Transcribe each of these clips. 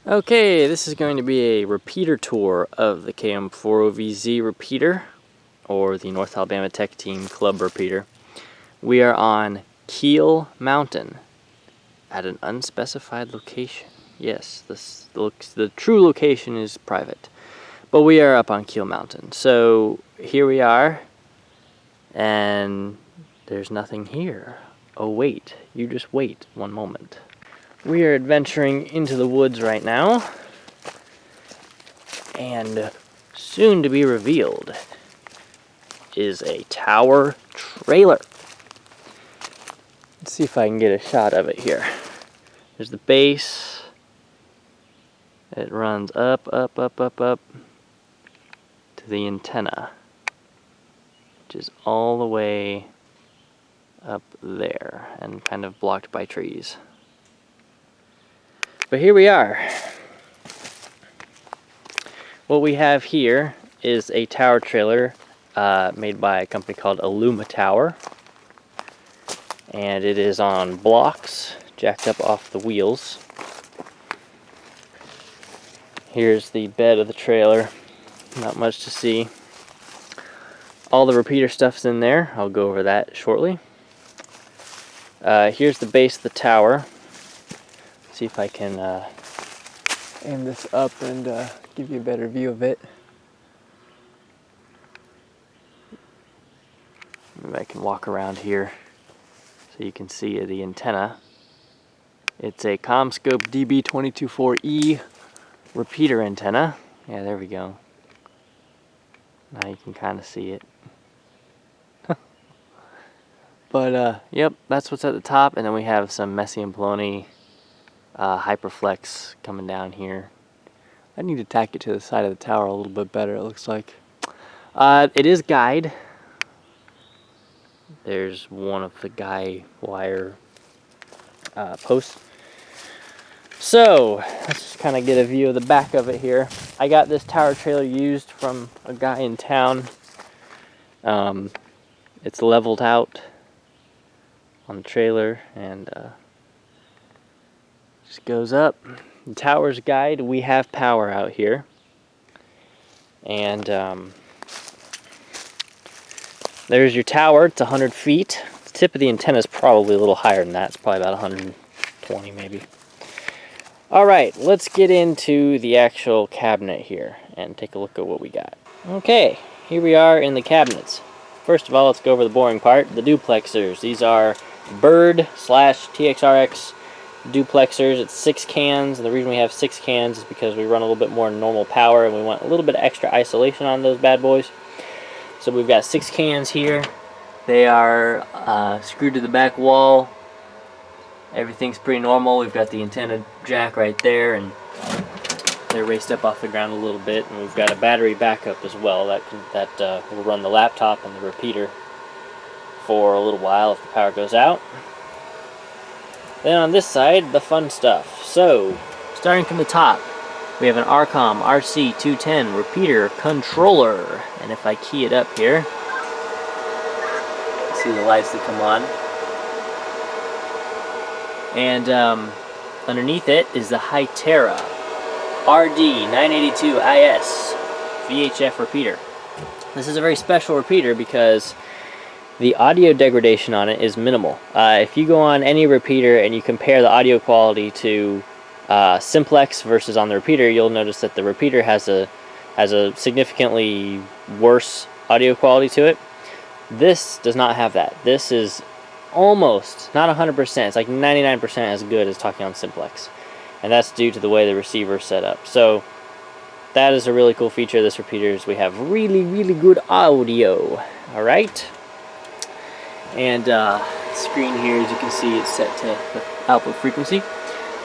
Okay, this is going to be a repeater tour of the KM4OVZ repeater, or the North Alabama Tech Team Club repeater. We are on Keel Mountain at an unspecified location. Yes, the true location is private, but we are up on Keel Mountain. So here we are, and there's nothing here. Oh wait, you just wait one moment. We are adventuring into the woods right now, and soon to be revealed is a tower trailer. Let's see if I can get a shot of it here. There's the base. It runs up to the antenna, which is all the way up there and kind of blocked by trees. But here we are. What we have here is a tower trailer made by a company called Illuma Tower, and it is on blocks jacked up off the wheels. Here's the bed of the trailer. Not much to see. All the repeater stuff's in there. I'll go over that shortly. Here's the base of the tower. See if I can aim this up and give you a better view of it. Maybe I can walk around here so you can see the antenna. It's a CommScope DB224E repeater antenna. Yeah, there we go. Now you can kind of see it. But yep, that's what's at the top, and then we have some Messi and Poloni Hyperflex coming down here. I need to tack it to the side of the tower a little bit better, it looks like. It is guide. There's one of the guy wire posts. So, let's just kind of get a view of the back of it here. I got this tower trailer used from a guy in town. It's leveled out on the trailer, and just goes up. The tower's guide. We have power out here, and there's your tower. It's 100 feet. The tip of the antenna is probably a little higher than that. It's probably about 120 maybe. Alright, let's get into the actual cabinet here and take a look at what we got. Okay, here we are in the cabinets. First of all, let's go over the boring part, the duplexers. These are Bird/TXRX duplexers. It's 6 cans, and the reason we have 6 cans is because we run a little bit more normal power and we want a little bit of extra isolation on those bad boys. So we've got 6 cans here. They are screwed to the back wall. Everything's pretty normal. We've got the antenna jack right there, and they're raised up off the ground a little bit. And we've got a battery backup as well that will run the laptop and the repeater for a little while if the power goes out. Then on this side, the fun stuff. So, starting from the top, we have an Arcom RC210 repeater controller. And if I key it up here, see the lights that come on. And underneath it is the Hytera RD982IS VHF repeater. This is a very special repeater because the audio degradation on it is minimal. If you go on any repeater and you compare the audio quality to Simplex versus on the repeater, you'll notice that the repeater has a significantly worse audio quality to it. This does not have that. This is almost, not 100%, it's like 99% as good as talking on Simplex. And that's due to the way the receiver is set up. So that is a really cool feature of this repeater, is we have really, really good audio. Alright? And the screen here, as you can see, is set to the output frequency.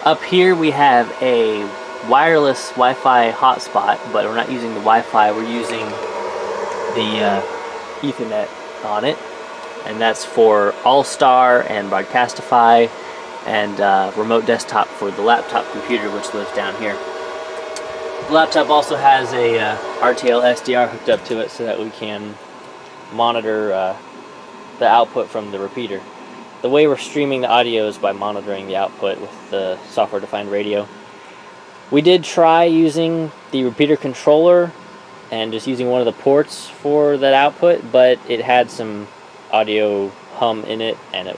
Up here we have a wireless Wi-Fi hotspot, but we're not using the Wi-Fi, we're using the Ethernet on it. And that's for All-Star and Broadcastify and remote desktop for the laptop computer, which lives down here. The laptop also has a RTL SDR hooked up to it so that we can monitor the output from the repeater. The way we're streaming the audio is by monitoring the output with the software-defined radio. We did try using the repeater controller and just using one of the ports for that output, but it had some audio hum in it, and it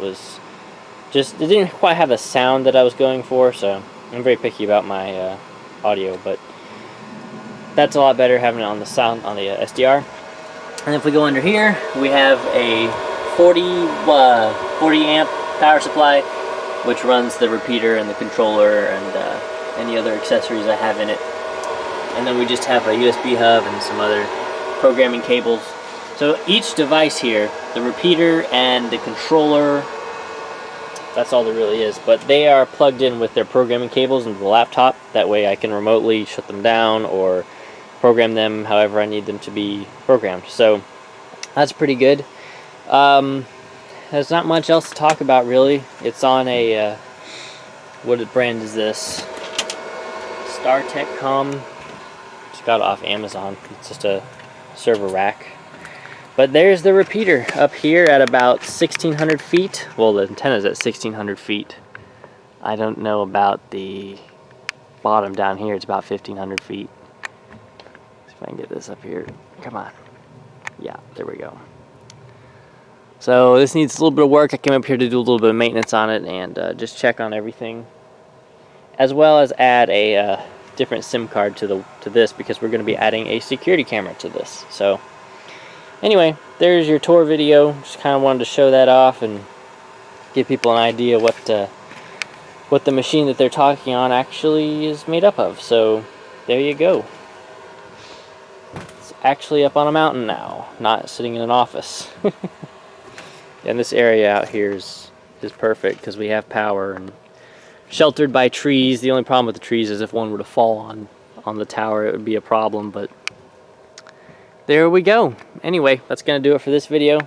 didn't quite have the sound that I was going for, so I'm very picky about my audio, but that's a lot better having it on the SDR. And if we go under here, we have a 40 amp power supply, which runs the repeater and the controller and any other accessories I have in it. And then we just have a USB hub and some other programming cables. So each device here, the repeater and the controller, that's all there really is, but they are plugged in with their programming cables into the laptop. That way I can remotely shut them down or program them however I need them to be programmed. So that's pretty good. There's not much else to talk about really. It's on a what brand is this? StarTechCom. Just got it off Amazon. It's just a server rack. But there's the repeater up here at about 1,600 feet. Well, the antenna's at 1,600 feet. I don't know about the bottom down here. It's about 1,500 feet. See if I can get this up here. Come on. Yeah, there we go. So this needs a little bit of work. I came up here to do a little bit of maintenance on it and just check on everything, as well as add a different SIM card to this, because we're going to be adding a security camera to this. So anyway, there's your tour video. Just kind of wanted to show that off and give people an idea what the machine that they're talking on actually is made up of. So there you go. It's actually up on a mountain now, not sitting in an office. And this area out here is perfect because we have power and sheltered by trees. The only problem with the trees is if one were to fall on the tower, it would be a problem, but there we go. Anyway, that's going to do it for this video.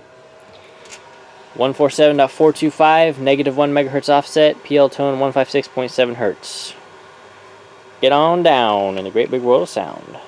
147.425, -1 megahertz offset, PL tone 156.7 hertz. Get on down in the great big world of sound.